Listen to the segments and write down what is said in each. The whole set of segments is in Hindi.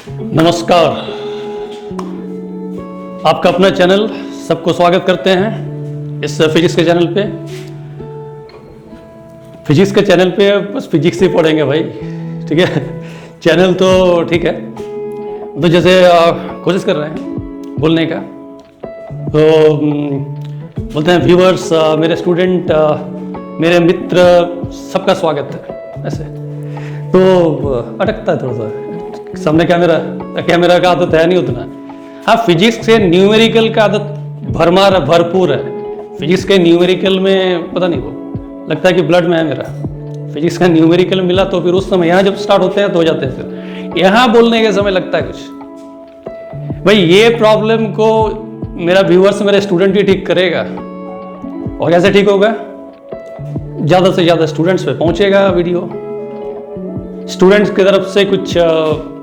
नमस्कार, आपका अपना चैनल सबको स्वागत करते हैं इस फिजिक्स के चैनल पे। फिजिक्स के चैनल पे बस फिजिक्स ही पढ़ेंगे भाई, ठीक है। चैनल तो ठीक है, तो जैसे कोशिश कर रहे हैं बोलने का, तो बोलते हैं व्यूअर्स, मेरे स्टूडेंट, मेरे मित्र, सबका स्वागत है। ऐसे तो अटकता है थोड़ा सा, सामने कैमरा का आदत है नहीं उतना। हाँ, फिजिक्स से न्यूमेरिकल का आदत भरपूर है। फिजिक्स के न्यूमेरिकल में पता नहीं, वो लगता है कि ब्लड में है मेरा। फिजिक्स का न्यूमेरिकल मिला तो फिर उस समय यहाँ जब स्टार्ट होते हैं तो हो जाते हैं, फिर यहाँ बोलने के समय लगता है कुछ। भाई ये प्रॉब्लम को मेरा व्यूअर्स, मेरे स्टूडेंट ही ठीक करेगा। और कैसे ठीक होगा? ज़्यादा से ज़्यादा स्टूडेंट्स पे पहुँचेगा वीडियो, स्टूडेंट्स की तरफ से कुछ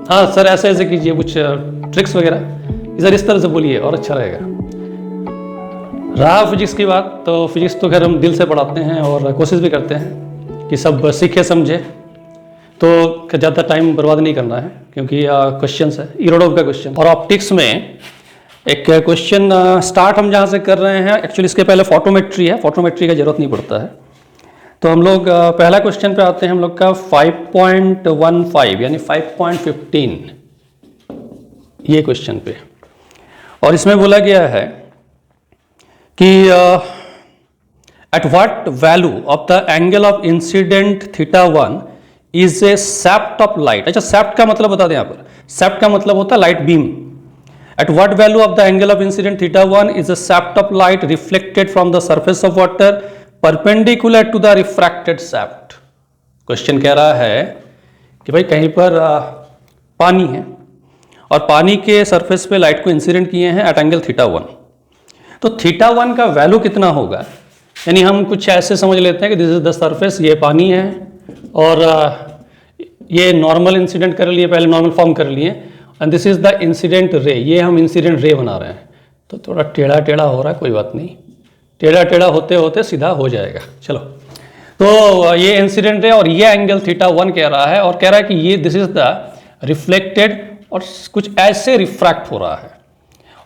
हाँ सर ऐसे ऐसे कीजिए, कुछ ट्रिक्स वगैरह सर इस तरह से बोलिए और अच्छा रहेगा। रहा फिजिक्स की बात, तो फिजिक्स तो खैर हम दिल से पढ़ाते हैं और कोशिश भी करते हैं कि सब सीखे समझे। तो ज़्यादा टाइम बर्बाद नहीं करना है, क्योंकि क्वेश्चन है इरोडोव का क्वेश्चन। और ऑप्टिक्स में एक क्वेश्चन स्टार्ट हम जहाँ से कर रहे हैं, एक्चुअली इसके पहले फोटोमेट्री है, फोटोमेट्री का जरूरत नहीं पड़ता है। तो हम लोग पहला क्वेश्चन पे आते हैं, हम लोग का 5.15 यानी 5.15 ये क्वेश्चन पे। और इसमें बोला गया है कि at what value of the angle of incident θ1 is a shaft of light. अच्छा, सेप्ट का मतलब बता दें यहाँ पर। सेप्ट का मतलब होता है light beam. At what value of the angle of incident θ1 is a shaft of light reflected from the surface of water perpendicular to the refracted shaft. Question कह रहा है कि भाई कहीं पर पानी है और पानी के सरफेस पे लाइट को इंसिडेंट किए हैं एट एंगल θ1। तो θ1 का वैल्यू कितना होगा? यानी हम कुछ ऐसे समझ लेते हैं कि दिस इज द सरफेस, ये पानी है और ये नॉर्मल इंसिडेंट कर लिए, पहले नॉर्मल फॉर्म कर लिए, and this is the incident ray. ये हम इंसिडेंट रे बना रहे हैं। तो थोड़ा टेढ़ा टेढ़ा हो रहा है, कोई बात नहीं, टेढ़ा टेढ़ा होते होते सीधा हो जाएगा। चलो, तो ये इंसिडेंट है और ये एंगल θ1 कह रहा है, और कह रहा है कि ये दिस इज द रिफ्लेक्टेड, और कुछ ऐसे रिफ्रैक्ट हो रहा है।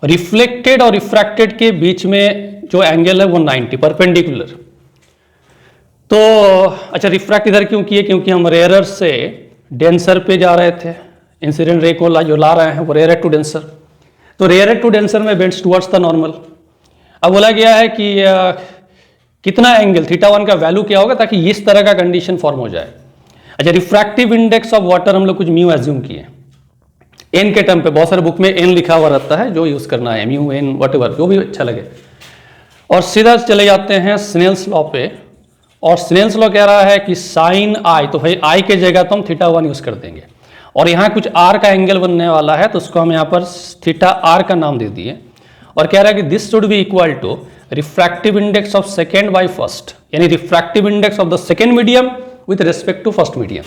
रिफ्लेक्टेड और रिफ्रैक्टेड के बीच में जो एंगल है वो 90 परपेंडिकुलर। तो अच्छा, रिफ्रैक्ट इधर क्यों किए? क्योंकि हम रेयरर से डेंसर पे जा रहे थे। इंसिडेंट रे को जो ला रहे हैं वो रेयरर टू डेंसर, तो रेयरर टू डेंसर में बेंड्स टुवर्ड्स द नॉर्मल। अब बोला गया है कि कितना एंगल θ1 का वैल्यू क्या होगा ताकि इस तरह का कंडीशन फॉर्म हो जाए। अच्छा, रिफ्रैक्टिव इंडेक्स ऑफ वाटर हम लोग कुछ म्यू एज्यूम किए एन के टर्म पे। बहुत सारे बुक में एन लिखा हुआ रहता है, जो यूज करना है, म्यू, एन, व्हाटएवर, जो भी अच्छा लगे। और सीधा चले जाते हैं स्नेल्स लॉ पे, और स्नेल्स लॉ कह रहा है कि साइन आई, तो भाई आई के जगह तो हम θ1 यूज कर देंगे। और यहाँ कुछ आर का एंगल बनने वाला है, तो उसको हम यहाँ पर θr का नाम दे दिए। और कह रहा है कि this should be equal to refractive index of second by first, यानी refractive index of the second medium with respect to first medium.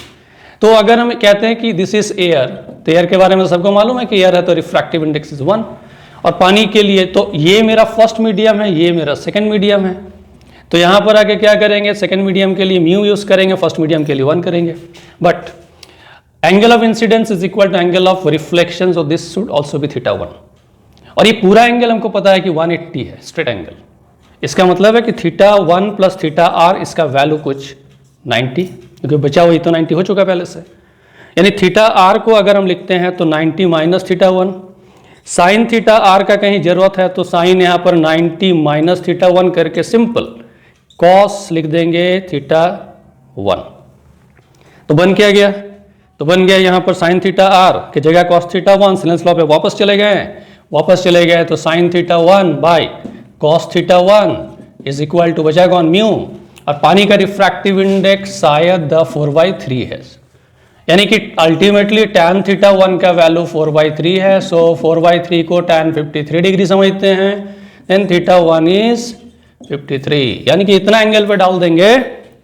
तो अगर हम कहते हैं कि दिस इज एयर, तो एयर के बारे में सबको मालूम है कि एयर है तो रिफ्रैक्टिव इंडेक्स इज 1। और पानी के लिए तो ये मेरा फर्स्ट मीडियम है, ये मेरा सेकेंड मीडियम है। तो यहाँ पर आके क्या करेंगे? सेकेंड मीडियम के लिए म्यू यूज करेंगे, फर्स्ट मीडियम के लिए 1 करेंगे। But angle of incidence is equal to angle of reflection, so this should also be θ1। और ये पूरा एंगल हमको पता है कि 180 है, स्ट्रेट एंगल। इसका मतलब है कि θ1 प्लस θr, इसका वैल्यू कुछ 90, क्योंकि बचा हुआ तो 90 हो चुका पहले से। यानी θr को अगर हम लिखते हैं तो 90 माइनस θ1। साइन θr का कहीं जरूरत है तो साइन यहाँ पर 90 माइनस θ1 करके सिंपल कॉस लिख देंगे θ1। तो बन क्या गया? तो बन गया यहाँ पर साइन θr की जगह कॉस θ1। स्नेल्स लॉ पे वापस चले गए, तो sine θ1 by cos θ1 is equal to बचा कौन? म्यू। और पानी का रिफ्रैक्टिव इंडेक्स शायद 4/3 है, यानी कि अल्टीमेटली tan θ1 का वैल्यू 4/3 है। सो 4/3 को tan 53 डिग्री समझते हैं, देन θ1 इज 53, यानी कि इतना एंगल पे डाल देंगे,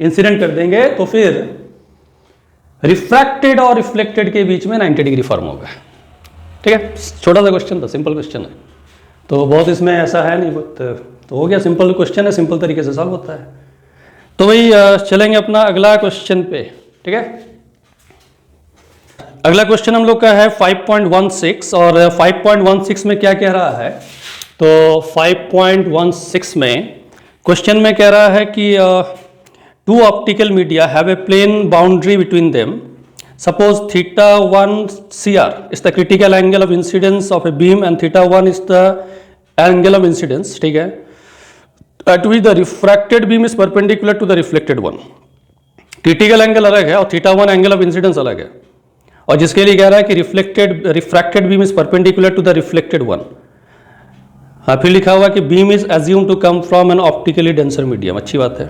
इंसिडेंट कर देंगे, तो फिर रिफ्रैक्टेड और रिफ्लेक्टेड के बीच में 90 डिग्री फॉर्म होगा। ठीक है, छोटा सा क्वेश्चन था, सिंपल क्वेश्चन है, तो बहुत इसमें ऐसा है नहीं, तो हो गया, सिंपल क्वेश्चन है, सिंपल तरीके से सॉल्व होता है। तो भाई चलेंगे अपना अगला क्वेश्चन पे। ठीक है, अगला क्वेश्चन हम लोग का है 5.16 और 5.16 में क्या कह रहा है? तो 5.16 में क्वेश्चन में कह रहा है कि two optical media have a plane boundary between them. Suppose theta 1 CR is the critical angle of incidence of a beam and theta 1 is the angle of incidence. ठीक है, at which the refracted beam is perpendicular to the reflected one. Critical angle अलग है और थीटा 1 एंगल ऑफ इंसिडेंस अलग है, और जिसके लिए कह रहा है कि refracted beam is perpendicular to the reflected one. हाँ, फिर लिखा हुआ कि beam is assume to come from an optically denser medium. अच्छी बात है.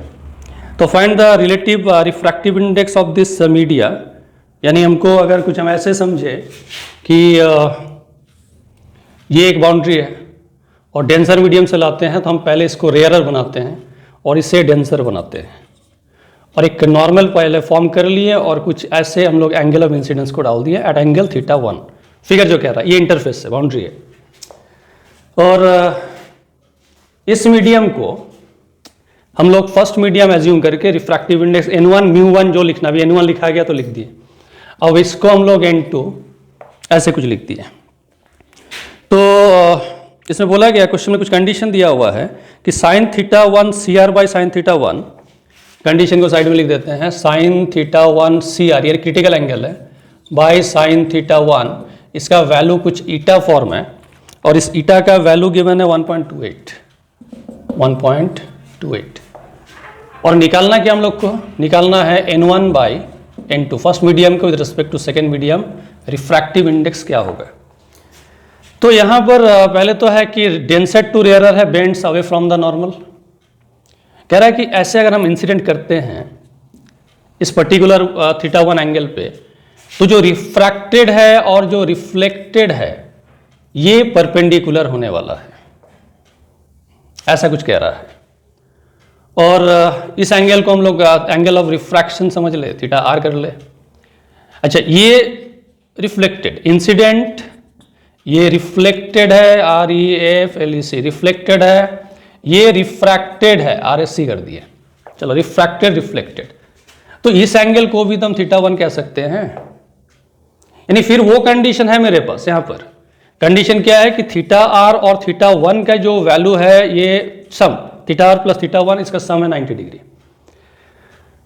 तो find the relative refractive index of this media. यानी हमको अगर कुछ हम ऐसे समझे कि ये एक बाउंड्री है और डेंसर मीडियम से लाते हैं, तो हम पहले इसको रेयरर बनाते हैं और इसे डेंसर बनाते हैं, और एक नॉर्मल पहले फॉर्म कर लिए और कुछ ऐसे हम लोग एंगल ऑफ इंसिडेंस को डाल दिए एट एंगल थीटा 1. फिगर जो कह रहा है ये इंटरफेस है, बाउंड्री है. और इस मीडियम को हम लोग फर्स्ट मीडियम एज्यूम करके रिफ्रैक्टिव इंडेक्स n1 μ1 जो लिखना भी n1 लिखा गया तो लिख दिए. अब इसको हम लोग n2 ऐसे कुछ लिख दिए. तो इसमें बोला गया, क्वेश्चन में कुछ कंडीशन दिया हुआ है कि sine theta 1 CR by sine theta 1. Condition को साइड में लिख देते हैं. साइन थीटा 1 CR ये क्रिटिकल एंगल है, बाई साइन थीटा 1 इसका वैल्यू कुछ ईटा फॉर्म है, और इस ईटा का वैल्यू गिवन है 1.28. और निकालना क्या हम लोग को? निकालना है n1 by n2 first medium को with respect to second medium. Refractive index क्या होगा? तो यहां पर पहले तो है कि डेंसर टू रेयरर है, bends away from the normal. कह रहा है कि ऐसे अगर हम इंसिडेंट करते हैं इस पर्टिकुलर थीटा 1 एंगल पे, तो जो रिफ्रैक्टेड है और जो रिफ्लेक्टेड है ये परपेंडिकुलर होने वाला है, ऐसा कुछ कह रहा है. और इस एंगल को हम लोग एंगल ऑफ रिफ्रैक्शन समझ ले, थीटा आर कर ले. अच्छा, ये रिफ्लेक्टेड इंसिडेंट, ये रिफ्लेक्टेड है REFLEC, रिफ्लेक्टेड है. ये रिफ्रैक्टेड है RSC कर दिए. चलो, रिफ्रैक्टेड रिफ्लेक्टेड, तो इस एंगल को भी तो हम थीटा 1 कह सकते हैं. यानी फिर वो कंडीशन है मेरे पास. यहां पर कंडीशन क्या है कि थीटा आर और थीटा 1 का जो वैल्यू है, ये सम थीटा आर प्लस थीटा 1 इसका सम है 90 डिग्री.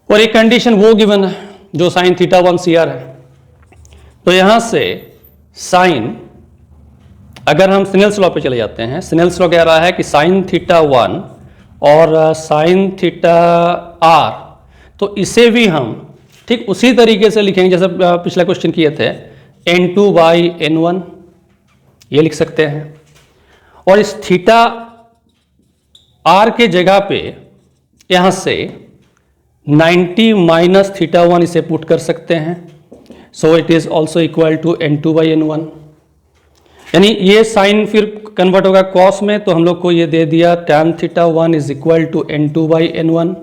और एक कंडीशन वो गिवन है जो साइन थीटा 1 CR है. तो यहां से साइन, अगर हम स्नेल्स लॉ पे चले जाते हैं, स्नेल्स लॉ कह रहा है कि साइन थीटा 1 और साइन थीटा आर, तो इसे भी हम ठीक उसी तरीके से लिखेंगे जैसे पिछला क्वेश्चन किए थे, n2 बाई n1 ये लिख सकते हैं. और इस थीटा आर के जगह पे यहां से 90 माइनस थीटा 1 इसे पुट कर सकते हैं. So it is also equal to n2 by n1. यानी ये साइन फिर कन्वर्ट होगा कॉस में, तो हम लोग को ये दे दिया tan theta 1 is equal to n2 by n1.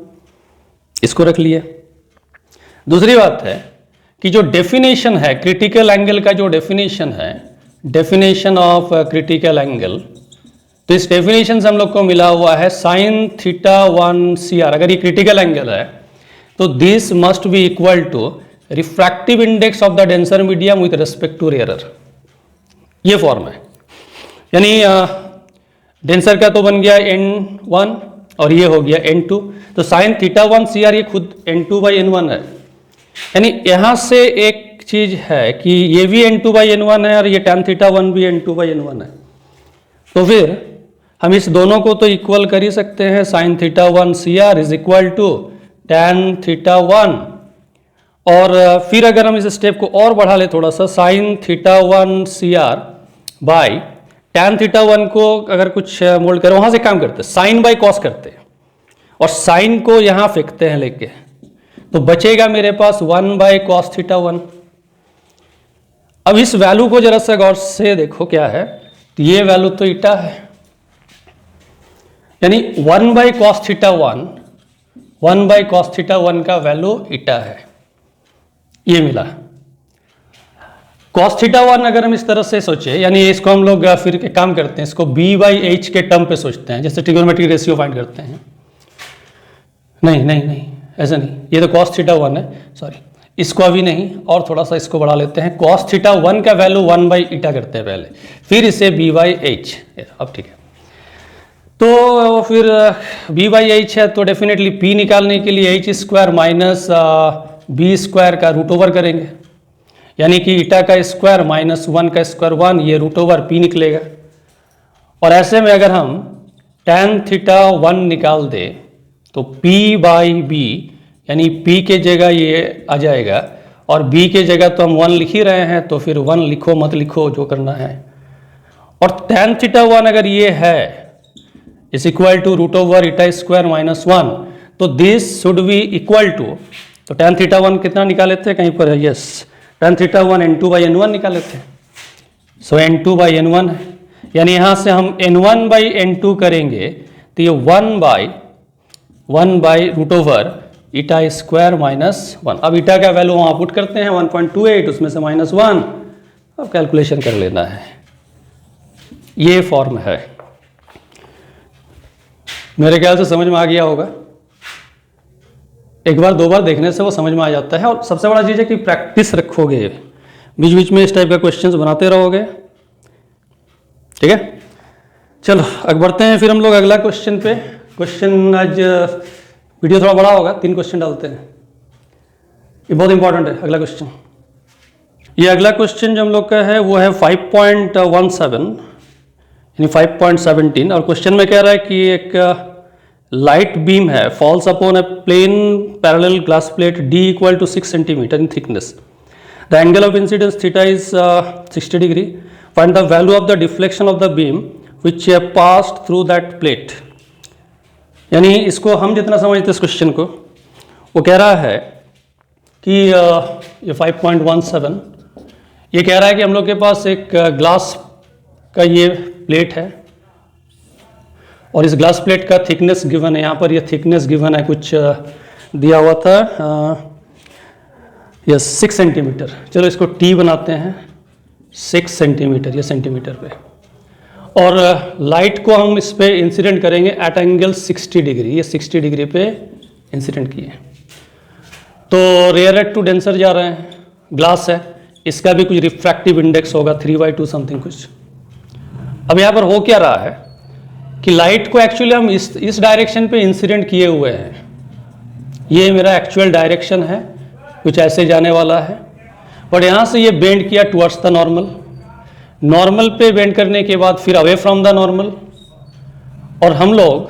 इसको रख लिए. दूसरी बात है कि जो डेफिनेशन है क्रिटिकल एंगल का, जो डेफिनेशन है, डेफिनेशन ऑफ क्रिटिकल एंगल, तो इस डेफिनेशन से हम लोग को मिला हुआ है साइन थीटा 1 CR. अगर ये क्रिटिकल एंगल है तो this must be equal to refractive index of the denser medium with respect to rarer. ये फॉर्म है. यानी डेंसर का तो बन गया n1 और ये हो गया n2. तो साइन थीटा 1 CR ये खुद n2 बाई n1 है. यानी यहां से एक चीज है कि ये भी n2 बाई n1 है और ये tan थीटा 1 भी n2 बाई n1 है. तो फिर हम इस दोनों को तो इक्वल कर ही सकते हैं. Sine theta 1 CR is equal to tan theta 1. और फिर अगर हम इस स्टेप को और बढ़ा ले थोड़ा सा, sign theta 1 CR by tan theta 1 को अगर कुछ मोल्ड करें, वहां से काम करते हैं, साइन बाई कॉस करते हैं और साइन को यहां फेंकते हैं लेके, तो बचेगा मेरे पास 1 बाई कॉस थीटा 1. अब इस वैल्यू को जरा सा गौर से देखो क्या है, तो ये वैल्यू तो ईटा है. यानी 1 by cos theta 1, 1 by cos theta 1 का वैल्यू ईटा है. ये मिला. कॉस थीटा 1 अगर हम इस तरह से सोचे, यानी इसको हम लोग फिर एक काम करते हैं, इसको b बाई एच के टर्म पे सोचते हैं, जैसे ट्रिगोनोमेट्रिक रेशियो फाइंड करते हैं. नहीं, ऐसा नहीं, ये तो कॉस थीटा 1 है, सॉरी. इसको अभी नहीं, और थोड़ा सा इसको बढ़ा लेते हैं। cos थीटा 1 का वैल्यू 1/η करते हैं पहले, फिर इसे b/h। अब ठीक है, तो फिर b/h है तो डेफिनेटली p निकालने के लिए h² माइनस b² का रूट ओवर करेंगे, यानी कि ईटा का स्क्वायर माइनस 1 का स्क्वायर 1, ये रूट ओवर p निकलेगा। और ऐसे में अगर हम tan थीटा 1 निकाल दे तो p/b, यानी p के जगह ये आ जाएगा, और b के जगह तो हम 1 लिख ही रहे हैं, तो फिर 1 लिखो मत लिखो जो करना है। और tan थीटा 1 अगर ये है is equal to root over ईटा² माइनस 1, तो this should be equal to, तो tan थीटा 1 कितना निकाले थे कहीं पर, यस, tan थीटा 1 n2/n1 निकाले थे। सो n2/n1 है, यानी यहाँ से हम n1/n2 करेंगे तो ये 1 बाई रूट ओवर ईटा² माइनस 1। अब ईटा का वैल्यू वहाँ पुट करते हैं 1.28, उसमें से -1, अब कैलकुलेशन कर लेना है। ये फॉर्म है, मेरे ख्याल से समझ में आ गया होगा। एक बार दो बार देखने से वो समझ में आ जाता है, और सबसे बड़ा चीज़ है कि प्रैक्टिस रखोगे, बीच बीच में इस टाइप का क्वेश्चंस बनाते रहोगे, ठीक है। चलो आगे बढ़ते हैं फिर हम लोग अगला क्वेश्चन पे। क्वेश्चन आज वीडियो थोड़ा बड़ा होगा, 3 क्वेश्चन डालते हैं, ये बहुत इंपॉर्टेंट है अगला क्वेश्चन। ये अगला क्वेश्चन जो हम लोग का है वो है 5.17 यानी 5.17, और क्वेश्चन में कह रहा है कि एक लाइट बीम है falls upon a plane parallel glass plate d equal to 6 centimetre in thickness. The angle of incidence theta is 60 degree. Find the value of the deflection of the beam which passed through that plate. यानी इसको हम जितना समझते हैं इस क्वेश्चन को, वो कह रहा है कि ये 5.17 ये कह रहा है कि हम लोग के पास एक ग्लास का ये प्लेट है, और इस ग्लास प्लेट का थिकनेस गिवन है, यहाँ पर ये थिकनेस गिवन है, कुछ दिया हुआ था ये 6 सेंटीमीटर। चलो इसको t बनाते हैं, 6 सेंटीमीटर, ये सेंटीमीटर पे, और लाइट को हम इस पे इंसिडेंट करेंगे एट एंगल 60 डिग्री, ये 60 डिग्री पे इंसिडेंट किए। तो रेयरेट टू डेंसर जा रहे हैं, ग्लास है, इसका भी कुछ रिफ्रैक्टिव इंडेक्स होगा 3/2 समथिंग कुछ। अब यहाँ पर हो क्या रहा है कि लाइट को एक्चुअली हम इस डायरेक्शन पे इंसिडेंट किए हुए हैं, ये मेरा एक्चुअल डायरेक्शन है, कुछ ऐसे जाने वाला है, बट यहाँ से ये बेंड किया टुवर्ड्स द नॉर्मल, नॉर्मल पे बेंड करने के बाद फिर अवे फ्रॉम द नॉर्मल। और हम लोग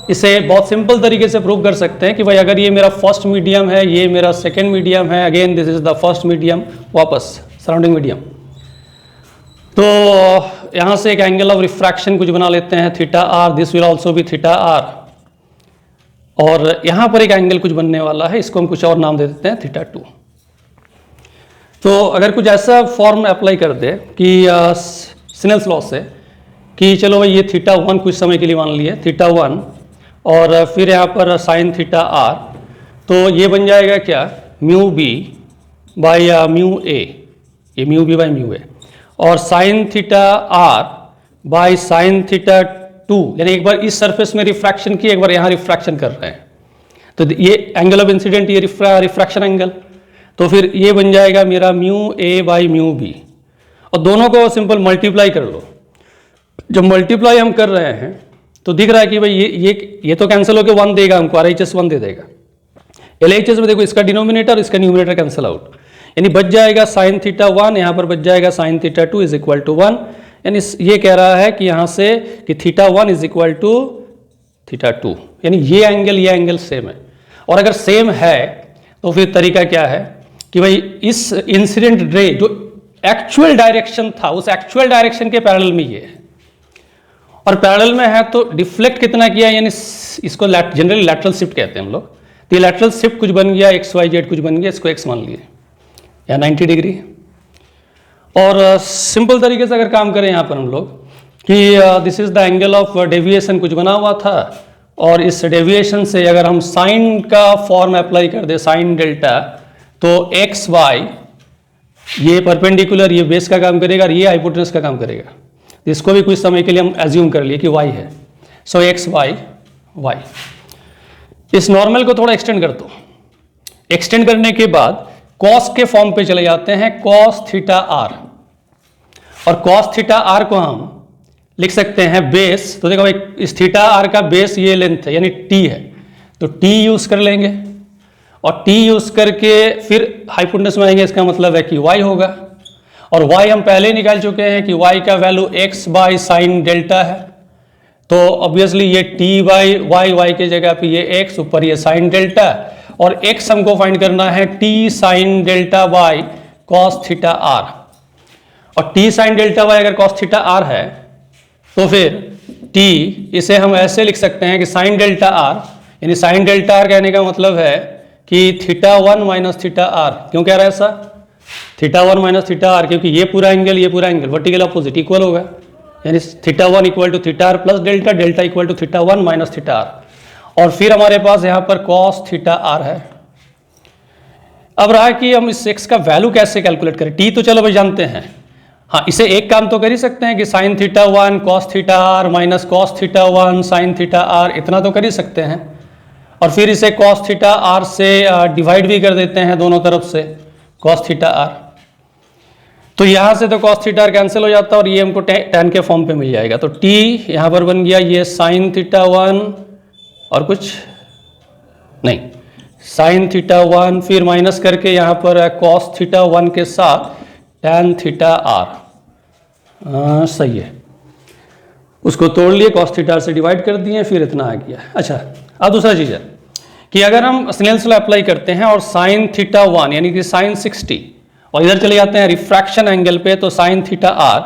इसे बहुत सिंपल तरीके से प्रूव कर सकते हैं कि भाई अगर ये मेरा फर्स्ट मीडियम है, ये मेरा सेकेंड मीडियम है, again this is the first medium, वापस सराउंडिंग मीडियम, तो यहाँ से एक एंगल ऑफ रिफ्रैक्शन कुछ बना लेते हैं theta r, this will also be theta r, और यहाँ पर एक एंगल कुछ बनने वाला है, इसको हम कुछ और नाम दे देते हैं थीटा 2। तो अगर कुछ ऐसा फॉर्म अप्लाई कर दे कि सिनेल्स लॉ से कि चलो भाई ये थीटा 1 कुछ समय के लिए मान लिए थीटा 1, और फिर यहाँ पर साइन थीटा r, तो ये बन जाएगा क्या, mu B by mu A, ये mu B by mu A, और sine theta r by sine theta 2, यानी एक बार इस सरफेस में रिफ्रैक्शन की, एक बार यहाँ रिफ्रैक्शन कर रहे हैं, तो ये एंगल ऑफ इंसिडेंट, ये रिफ्रैक्शन एंगल, तो फिर ये बन जाएगा मेरा mu A by mu B, और दोनों को सिंपल मल्टीप्लाई कर लो। जब मल्टीप्लाई हम कर रहे हैं तो दिख रहा है कि भाई ये तो कैंसिल होकर 1 देगा हमको, RHS 1 दे देगा, LHS में देखो इसका डिनोमिनेटर इसका न्यूमिनेटर कैंसिल आउट, यानी बच जाएगा साइन थीटा 1, यहाँ पर बच जाएगा sine theta 2 is equal to 1, यानी ये कह रहा है कि यहाँ से कि theta 1 is equal to theta 2, यानी ये एंगल सेम है। और अगर सेम है तो फिर तरीका क्या है कि भाई इस इंसिडेंट रे जो एक्चुअल डायरेक्शन था उस एक्चुअल डायरेक्शन के पैरेलल में ये है, और पैरेलल में है तो डिफ्लेक्ट कितना किया, यानी इसको जनरली लैटरल शिफ्ट कहते हैं हम लोग, तो ये लैटरल शिफ्ट कुछ बन गया, XYZ कुछ बन गया, इसको x मान लिए या 90 डिग्री। और सिंपल तरीके से अगर काम करें यहाँ पर हम लोग कि this is the angle of deviation कुछ बना हुआ था, और इस डेविएशन से अगर हम साइन का फॉर्म अप्लाई कर दे, साइन डेल्टा, तो XY ये परपेंडिकुलर, ये बेस का काम करेगा, और ये हाइपोटेनस का काम करेगा, इसको भी कुछ समय के लिए हम एज्यूम कर लिए कि y है, सो XY y। इस नॉर्मल को थोड़ा एक्सटेंड कर दो, एक्सटेंड करने के बाद कॉस के फॉर्म पे चले जाते हैं, कॉस थीटा आर, और कॉस थीटा आर को हम लिख सकते हैं बेस। तो देखो भाई इस थीटा आर का बेस ये लेंथ है यानी टी है, तो टी यूज कर लेंगे और टी यूज करके फिर हाइपोटेनस में आएंगे, इसका मतलब है कि वाई होगा, और वाई हम पहले ही निकाल चुके हैं कि वाई का value x by sine delta है, तो ऑब्वियसली ये टी बाई वाई, वाई की जगह पे ये एक्स, ऊपर ये साइन डेल्टा, और एक्स हमको फाइंड करना है T sine delta Y cos theta R, और टी साइन डेल्टा वाई अगर कॉस थीटा आर है तो फिर टी इसे हम ऐसे लिख सकते हैं कि साइन डेल्टा आर, यानी साइन डेल्टा आर कहने का मतलब है कि theta one minus theta R. क्यों कह रहा है ऐसा? Theta one minus theta R, क्योंकि ये पूरा एंगल वर्टिकल अपोजिट इक्वल होगा, यानी theta one equal to theta R plus delta, delta equal to theta one minus theta R, और फिर हमारे पास यहाँ पर कॉस थीटा आर है। अब रहा कि हम इस एक्स का वैल्यू कैसे कैलकुलेट करें। टी तो चलो भाई जानते हैं, हाँ इसे एक काम तो कर ही सकते हैं कि sine theta one cos theta R minus cos theta one sine theta R, इतना तो कर ही सकते हैं, और फिर इसे कॉस थीटा आर से डिवाइड भी कर देते हैं दोनों तरफ से, कॉस थीटा आर। तो यहाँ से तो कॉस थीटा आर कैंसिल हो जाता है और ये हमको टेन के फॉर्म पे मिल जाएगा। तो टी यहाँ पर बन गया ये साइन थीटा वन और कुछ नहीं, साइन थीटा वन, फिर माइनस करके यहाँ पर कॉस थीटा वन के साथ टेन थीटा आर, सही है, उसको तोड़ लिए, कॉस थीटा से डिवाइड कर दिए, फिर इतना आ गया। अच्छा अब दूसरा चीज़ है कि अगर हम स्नेल्स लॉ अप्लाई करते हैं और साइन थीटा वन यानी कि साइन 60 और इधर चले जाते हैं रिफ्रैक्शन एंगल पे, तो साइन थीटा आर,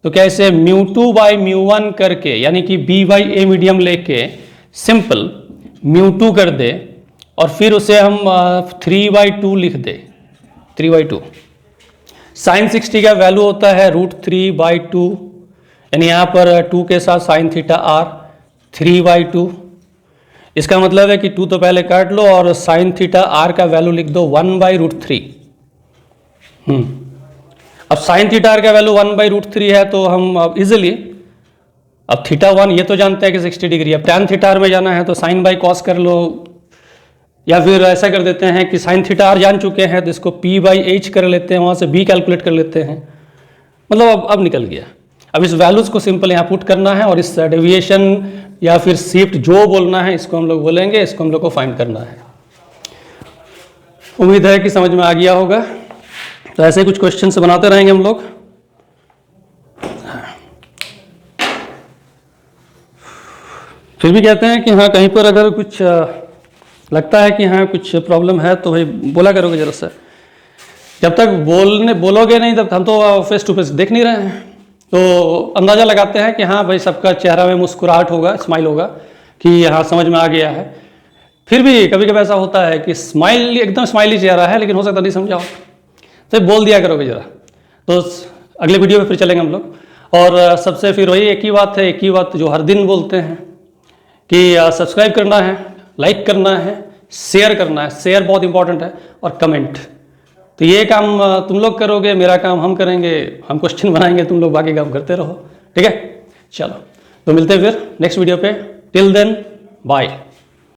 तो क्या इसे mu two by mu one करके यानी कि बी बाई ए मीडियम लेके सिंपल म्यू टू कर दे और फिर उसे हम 3/2 लिख दे, 3/2। साइन 60 का वैल्यू होता है √3/2, यानी यहाँ पर 2 के साथ साइन थीटा आर 3/2, इसका मतलब है कि 2 तो पहले काट लो और साइन थीटा आर का वैल्यू लिख दो 1/√3। अब साइन थीटा आर का वैल्यू 1/√3 है तो हम अब इजिली, अब थीटा वन ये तो जानते हैं कि 60 डिग्री, अब टैन थीटा आर में जाना है तो साइन बाई कॉस कर लो, या फिर ऐसा कर देते हैं कि साइन थीटा आर जान चुके हैं तो इसको पी बाई एच कर लेते हैं, वहाँ से बी कैलकुलेट कर लेते हैं, मतलब अब निकल गया। अब इस वैल्यूज को सिंपल यहाँ पुट करना है और इस डेविएशन या फिर शिफ्ट जो बोलना है इसको हम लोग बोलेंगे, इसको हम लोग को फाइंड करना है। उम्मीद है कि समझ में आ गया होगा। तो ऐसे कुछ क्वेश्चन बनाते रहेंगे हम लोग। फिर भी कहते हैं कि हाँ कहीं पर अगर कुछ लगता है कि हाँ कुछ प्रॉब्लम है तो भाई बोला करोगे जरा सा, जब तक बोलोगे नहीं तब हम तो फेस टू फेस देख नहीं रहे हैं, तो अंदाज़ा लगाते हैं कि हाँ भाई सबका चेहरा में मुस्कुराहट होगा, स्माइल होगा कि हाँ समझ में आ गया है। फिर भी कभी कभी ऐसा होता है कि स्माइल एकदम स्माइली चेहरा है लेकिन हो सकता नहीं समझाओ, तो बोल दिया करोगे जरा। तो अगले वीडियो में फिर चलेंगे हम लोग, और सबसे फिर वही एक ही बात जो हर दिन बोलते हैं कि सब्सक्राइब करना है, लाइक करना है, शेयर करना है, शेयर बहुत इंपॉर्टेंट है, और कमेंट। तो ये काम तुम लोग करोगे, मेरा काम हम करेंगे, हम क्वेश्चन बनाएंगे, तुम लोग बाकी काम करते रहो, ठीक है। चलो तो मिलते हैं फिर नेक्स्ट वीडियो पे, टिल देन बाय।